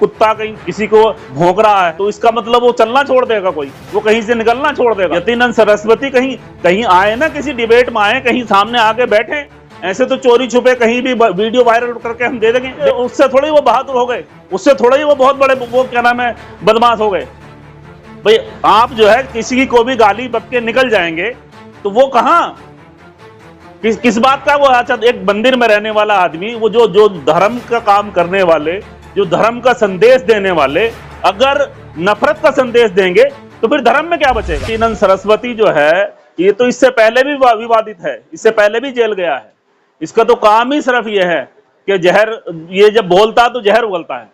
कुत्ता कहीं किसी को भौंक रहा है तो इसका मतलब वो चलना छोड़ देगा, कोई वो कहीं से निकलना छोड़ देगा। यतीनन सरस्वती कहीं कहीं आए ना, किसी डिबेट में आए, कहीं सामने आके बैठे। ऐसे तो चोरी छुपे कहीं भी वीडियो वायरल करके हम दे देंगे, उससे थोड़ी वो बहादुर हो गए, उससे थोड़ा ही वो बहुत बड़े वो क्या नाम है बदमाश हो गए। भाई आप जो है किसी को भी गाली बक के निकल जाएंगे तो वो कहाँ किस बात का वो। अच्छा, एक मंदिर में रहने वाला आदमी, वो जो धर्म का काम करने वाले, जो धर्म का संदेश देने वाले अगर नफरत का संदेश देंगे तो फिर धर्म में क्या बचेगा। यतीनन सरस्वती जो है ये तो इससे पहले भी विवादित है, इससे पहले भी जेल गया है। इसका तो काम ही सिर्फ ये है कि जहर, ये जब बोलता तो जहर उगलता है,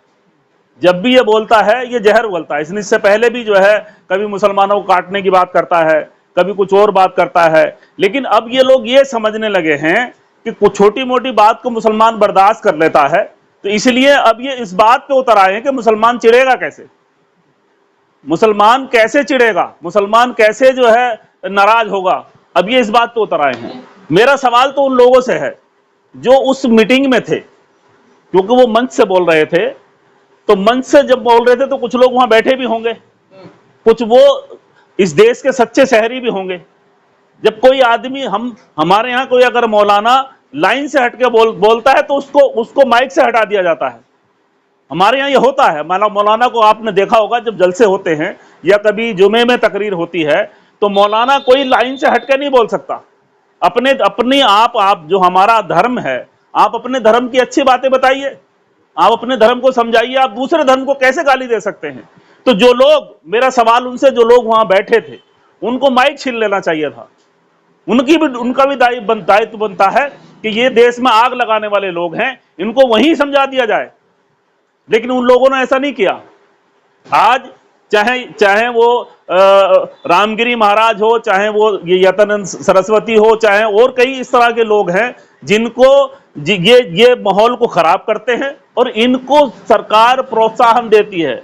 जब भी ये बोलता है ये जहर उगलता है। इससे पहले भी जो है कभी मुसलमानों को काटने की बात करता है, कभी कुछ और बात करता है। लेकिन अब ये लोग ये समझने लगे हैं कि कुछ छोटी मोटी बात को मुसलमान बर्दाश्त कर लेता है, तो इसलिए अब ये इस बात पे उतर आए हैं कि मुसलमान चिढ़ेगा कैसे, मुसलमान कैसे चिढ़ेगा, मुसलमान कैसे जो है नाराज होगा। अब ये इस बात पे उतर आए हैं। मेरा सवाल तो उन लोगों से है जो उस मीटिंग में थे, क्योंकि वो मंच से बोल रहे थे, तो मंच से जब बोल रहे थे तो कुछ लोग वहां बैठे भी होंगे, कुछ वो इस देश के सच्चे शहरी भी होंगे। जब कोई आदमी, हमारे यहाँ कोई अगर मौलाना लाइन से हटके बोलता है तो उसको माइक से हटा दिया जाता है। हमारे यहाँ ये होता है। मौलाना को आपने देखा होगा जब जलसे होते हैं या कभी जुमे में तकरीर होती है तो मौलाना कोई लाइन से हटके नहीं बोल सकता। अपनी आप जो हमारा धर्म है, आप अपने धर्म की अच्छी बातें बताइए, आप अपने धर्म को समझाइए, आप दूसरे धर्म को कैसे गाली दे सकते हैं। तो जो लोग, मेरा सवाल उनसे, जो लोग वहां बैठे थे उनको माइक छीन लेना चाहिए था। उनका भी दायित्व बनता है कि ये देश में आग लगाने वाले लोग हैं, इनको वहीं समझा दिया जाए। लेकिन उन लोगों ने ऐसा नहीं किया। आज चाहे वो रामगिरी महाराज हो, चाहे वो ये यतीनन सरस्वती हो, चाहे और कई इस तरह के लोग हैं जिनको ये माहौल को खराब करते हैं और इनको सरकार प्रोत्साहन देती है,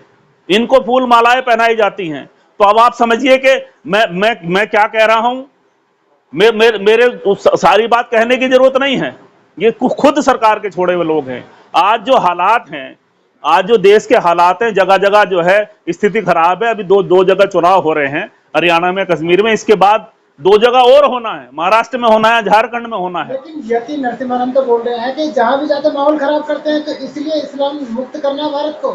इनको फूल मालाएं पहनाई जाती हैं। तो अब आप समझिए कि मैं क्या कह रहा हूं। मेरे सारी बात कहने की जरूरत नहीं है, ये खुद सरकार के छोड़े हुए लोग हैं। आज जो हालात हैं, आज जो देश के हालात हैं, जगह जगह जो है स्थिति खराब है। अभी दो जगह चुनाव हो रहे हैं, हरियाणा में, कश्मीर में, इसके बाद 2 जगह और होना है, महाराष्ट्र में होना है, झारखंड में होना है। लेकिन यति नरसिम्हन तो बोल रहे हैं कि जहां भी जाते माहौल खराब करते हैं तो इसलिए इस्लाम मुक्त करना है भारत को।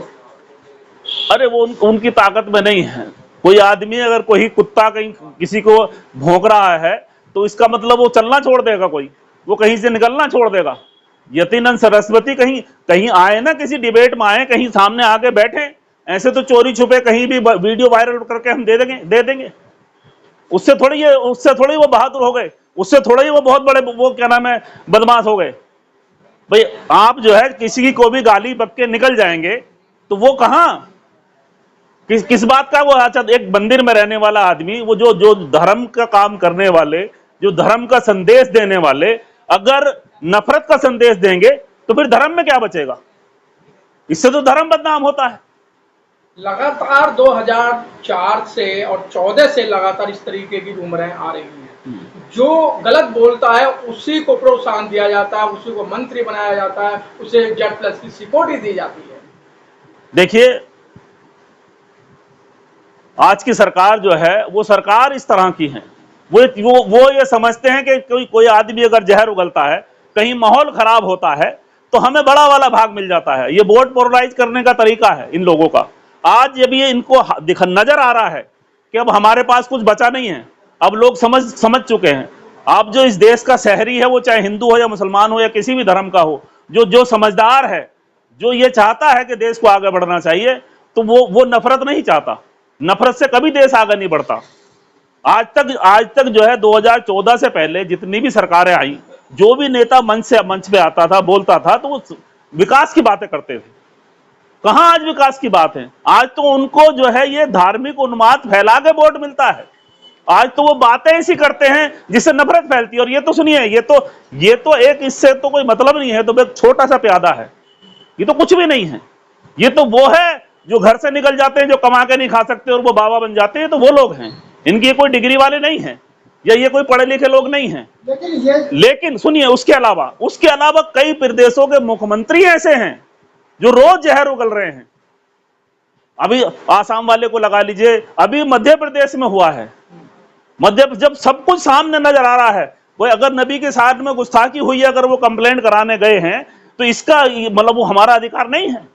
अरे वो उनकी ताकत में नहीं है। कोई आदमी अगर कोई कुत्ता कहीं किसी को भौंक रहा है तो इसका मतलब वो चलना छोड़ देगा, कोई वो कहीं से निकलना छोड़ देगा। यतीनन सरस्वती कहीं आए ना, किसी डिबेट में आए, कहीं सामने आके बैठे। ऐसे तो चोरी छुपे कहीं भी वीडियो वायरल करके हम दे देंगे, उससे थोड़ी वो बहादुर हो गए, उससे थोड़ा ही वो बहुत बड़े वो क्या नाम है बदमाश हो गए। भाई आप जो है किसी को भी गाली बक के निकल जाएंगे तो वो कहाँ किस बात का वो। अच्छा, एक मंदिर में रहने वाला आदमी, वो जो धर्म का काम करने वाले, जो धर्म का संदेश देने वाले अगर नफरत का संदेश देंगे तो फिर धर्म में क्या बचेगा। इससे तो धर्म बदनाम होता है। लगातार 2004 से और 14 से लगातार इस तरीके की उम्रें आ रही हैं। जो गलत बोलता है उसी को प्रोत्साहन दिया जाता है, उसी को मंत्री बनाया जाता है, उसे Z+ की सिक्योरिटी दी जाती है। देखिए, आज की सरकार जो है वो सरकार इस तरह की है, वो ये समझते हैं कि कोई आदमी अगर जहर उगलता है, कहीं माहौल खराब होता है तो हमें बड़ा वाला भाग मिल जाता है। ये वोट पोलराइज करने का तरीका है इन लोगों का। आज जब ये इनको नजर आ रहा है कि अब हमारे पास कुछ बचा नहीं है, अब लोग समझ चुके हैं। अब जो इस देश का शहरी है, वो चाहे हिंदू हो या मुसलमान हो या किसी भी धर्म का हो, जो समझदार है, जो ये चाहता है कि देश को आगे बढ़ना चाहिए, तो वो नफरत नहीं चाहता। नफरत से कभी देश आगे नहीं बढ़ता। आज तक जो है 2014 से पहले जितनी भी सरकारें आई, जो भी नेता मंच पे आता था, बोलता था, तो वो विकास की बातें करते थे। कहां आज विकास की बात है। आज तो उनको जो है ये धार्मिक उन्माद फैला के वोट मिलता है। आज तो वो बातें ऐसी करते हैं जिससे नफरत फैलती है। और ये तो सुनिए, ये तो एक, इससे तो कोई मतलब नहीं है, तो एक छोटा सा प्यादा है, ये तो कुछ भी नहीं है। ये तो वो है जो घर से निकल जाते हैं, जो कमा के नहीं खा सकते और वो बाबा बन जाते हैं, तो वो लोग हैं। इनकी कोई डिग्री वाले नहीं है या ये कोई पढ़े लिखे लोग नहीं हैं। लेकिन सुनिए, उसके अलावा कई प्रदेशों के मुख्यमंत्री ऐसे हैं जो रोज जहर उगल रहे हैं। अभी आसाम वाले को लगा लीजिए, अभी मध्य प्रदेश में हुआ है। जब सब कुछ सामने नजर आ रहा है, कोई अगर नबी के साथ में गुस्ताखी हुई है, अगर वो कंप्लेंट कराने गए हैं तो इसका मतलब वो हमारा अधिकार नहीं है।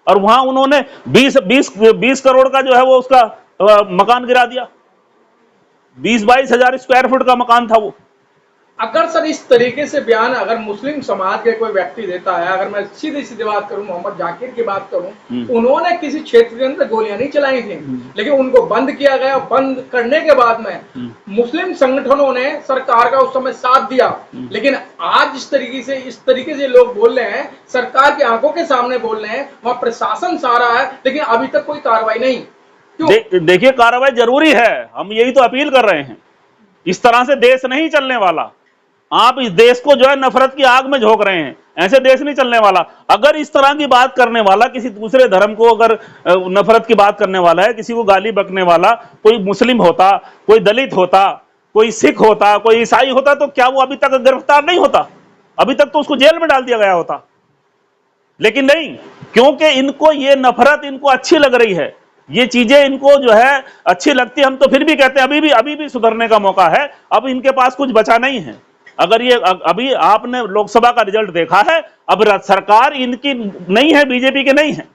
और वहां उन्होंने 20 करोड़ का जो है वो उसका मकान गिरा दिया। 20-22 हजार स्क्वायर फुट का मकान था वो। अगर सर इस तरीके से बयान अगर मुस्लिम समाज के कोई व्यक्ति देता है, अगर मैं सीधी सीधी बात करूं, मोहम्मद जाकिर की बात करूं, उन्होंने किसी क्षेत्र के अंदर गोलियां नहीं चलाई थी, लेकिन उनको बंद किया गया। बंद करने के बाद में मुस्लिम संगठनों ने सरकार का उस समय साथ दिया। लेकिन आज इस तरीके से लोग बोल रहे हैं, सरकार की आंखों के सामने बोल रहे हैं, वहां प्रशासन सारा है, लेकिन अभी तक कोई कार्रवाई नहीं। देखिए, कार्रवाई जरूरी है, हम यही तो अपील कर रहे हैं। इस तरह से देश नहीं चलने वाला। आप इस देश को जो है नफरत की आग में झोंक रहे हैं, ऐसे देश नहीं चलने वाला। अगर इस तरह की बात करने वाला, किसी दूसरे धर्म को अगर नफरत की बात करने वाला है, किसी को गाली बकने वाला कोई मुस्लिम होता, कोई दलित होता, कोई सिख होता, कोई ईसाई होता, तो क्या वो अभी तक गिरफ्तार नहीं होता? अभी तक तो उसको जेल में डाल दिया गया होता। लेकिन नहीं, क्योंकि इनको ये नफरत इनको अच्छी लग रही है, ये चीजें इनको जो है अच्छी लगती है। हम तो फिर भी कहते हैं अभी भी सुधरने का मौका है। अब इनके पास कुछ बचा नहीं है। अगर ये अभी आपने लोकसभा का रिजल्ट देखा है, अब सरकार इनकी नहीं है, बीजेपी के नहीं है।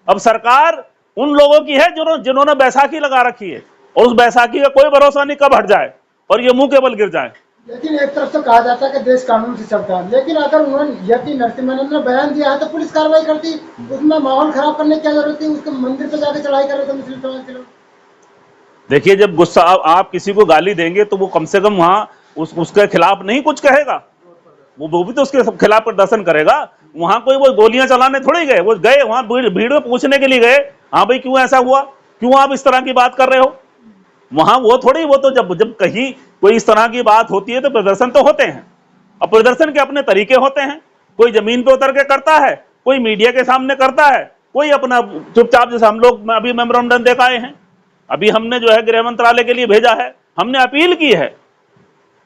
अब सरकार उन लोगों की है जिन्होंने बैसाखी लगा रखी है, और उस बैसाखी का कोई भरोसा नहीं कब हट जाए और ये मुंह के बल गिर जाए। लेकिन एक तरफ तो कहा जाता है कि देश कानून से चलता है, लेकिन अगर उन्होंने यति नरसिम्हा ने बयान दिया है तो पुलिस कार्रवाई करती, उसमें माहौल खराब करने की क्या जरूरत थी? उसके मंदिर पे जाके चढ़ाई कर रहे थे मुस्लिम समाज के लोग। देखिए, जब गुस्सा आप किसी को गाली देंगे तो वो कम से कम वहां उसके खिलाफ नहीं कुछ कहेगा, वो भी तो उसके खिलाफ प्रदर्शन करेगा। वहां कोई वो गोलियां चलाने थोड़ी गए, वो गए वहां भीड़ में पूछने के लिए गए, हाँ भाई क्यों ऐसा हुआ, क्यों आप इस तरह की बात कर रहे हो। वहां वो थोड़ी, वो तो जब कहीं कोई इस तरह की बात होती है तो प्रदर्शन तो होते हैं। अब प्रदर्शन के अपने तरीके होते हैं, कोई जमीन पे उतर के करता है, कोई मीडिया के सामने करता है, कोई अपना चुपचाप, जैसे हम लोग अभी मेमोरेंडम देख आए हैं, अभी हमने जो है गृह मंत्रालय के लिए भेजा है, हमने अपील की है,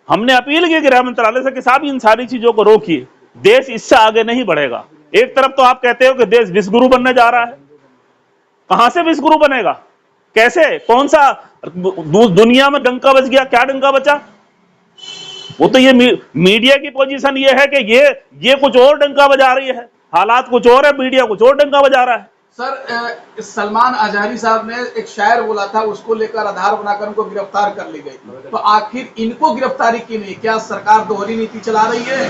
हमने अपील की गृह मंत्रालय से कि साहब इन सारी चीजों को रोकिए, देश इससे आगे नहीं बढ़ेगा। एक तरफ तो आप कहते हो कि देश विश्वगुरु बनने जा रहा है, कहां से विश्वगुरु बनेगा, कैसे, कौन सा दुनिया में डंका बच गया, क्या डंका बचा? वो तो ये मीडिया की पोजीशन ये है कि ये कुछ और डंका बजा रही है, हालात कुछ और है, मीडिया कुछ और डंका बजा रहा है। सर, सलमान अजहरी साहब ने एक शायर बोला था, उसको लेकर आधार बनाकर उनको गिरफ्तार कर ली गई, तो आखिर इनको गिरफ्तारी क्यों नहीं? क्या सरकार दोहरी नीति चला रही है?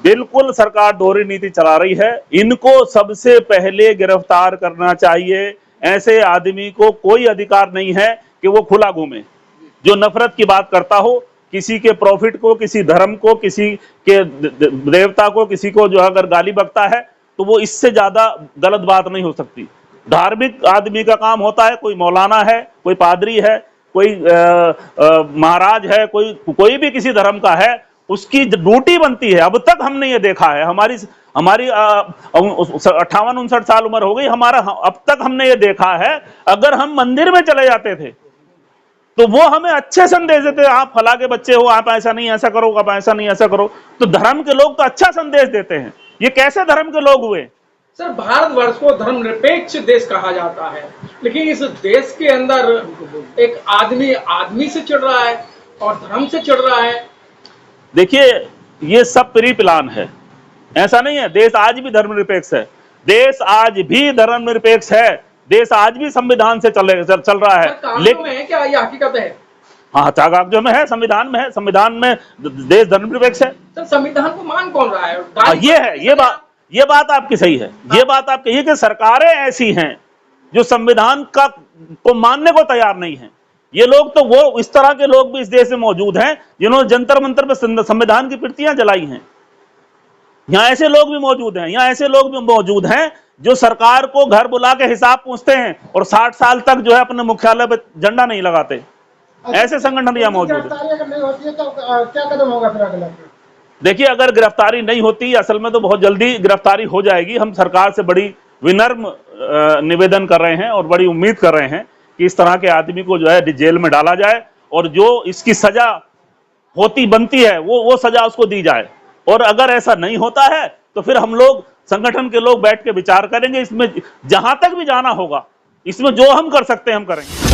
बिल्कुल सरकार दोहरी नीति चला रही है। इनको सबसे पहले गिरफ्तार करना चाहिए। ऐसे आदमी को कोई अधिकार नहीं है कि वो खुला घूमे, जो नफरत की बात करता हो, किसी के प्रॉफिट को, किसी धर्म को, किसी के देवता को, किसी को जो अगर गाली बकता है तो वो इससे ज्यादा गलत बात नहीं हो सकती। धार्मिक आदमी का काम होता है, कोई मौलाना है, कोई पादरी है, कोई महाराज है, कोई भी किसी धर्म का है, उसकी ड्यूटी बनती है। अब तक हमने ये देखा है, हमारी 58-59 साल उम्र हो गई हमारा, अब तक हमने ये देखा है, अगर हम मंदिर में चले जाते थे तो वो हमें अच्छे संदेश देते, आप फला के बच्चे हो, आप ऐसा नहीं ऐसा करो, आप ऐसा नहीं ऐसा करो। तो धर्म के लोग तो अच्छा संदेश देते हैं। ये कैसे धर्म के लोग हुए? सर, भारतवर्ष को धर्मनिरपेक्ष देश कहा जाता है, लेकिन इस देश के अंदर एक आदमी से चिढ़ रहा है और धर्म से चिढ़ रहा है। देखिए, ये सब प्री प्लान है, ऐसा नहीं है। देश आज भी धर्मनिरपेक्ष है, देश आज भी धर्मनिरपेक्ष है, देश आज भी संविधान से चल रहा है। लेकिन क्या ये हकीकत है? हाँ, कागजों में है, संविधान में है, संविधान में देश धर्मनिरपेक्ष है। सर, संविधान को मान कौन रहा है? ये है, ये बात आपकी सही है। ये बात आप कहिए कि सरकारें ऐसी हैं जो संविधान को मानने को तैयार नहीं है। ये लोग तो वो इस तरह के लोग भी इस देश में मौजूद हैं जिन्होंने जंतर मंतर पे संविधान की प्रतियां जलाई हैं। यहाँ ऐसे लोग भी मौजूद हैं, यहाँ ऐसे लोग भी मौजूद हैं जो सरकार को घर बुला के हिसाब पूछते हैं और 60 साल तक जो है अपने मुख्यालय पे झंडा नहीं लगाते। ऐसे संगठन यहाँ मौजूद है। अगर नहीं होती है तो क्या कदम होगा फिर अगला? देखिए, अगर गिरफ्तारी नहीं होती, असल में तो बहुत जल्दी गिरफ्तारी हो जाएगी। हम सरकार से बड़ी विनम्र निवेदन कर रहे हैं और बड़ी उम्मीद कर रहे हैं कि इस तरह के आदमी को जो है जेल में डाला जाए और जो इसकी सजा होती बनती है वो सजा उसको दी जाए। और अगर ऐसा नहीं होता है तो फिर हम लोग संगठन के लोग बैठ के विचार करेंगे, इसमें जहां तक भी जाना होगा इसमें जो हम कर सकते हैं हम करेंगे।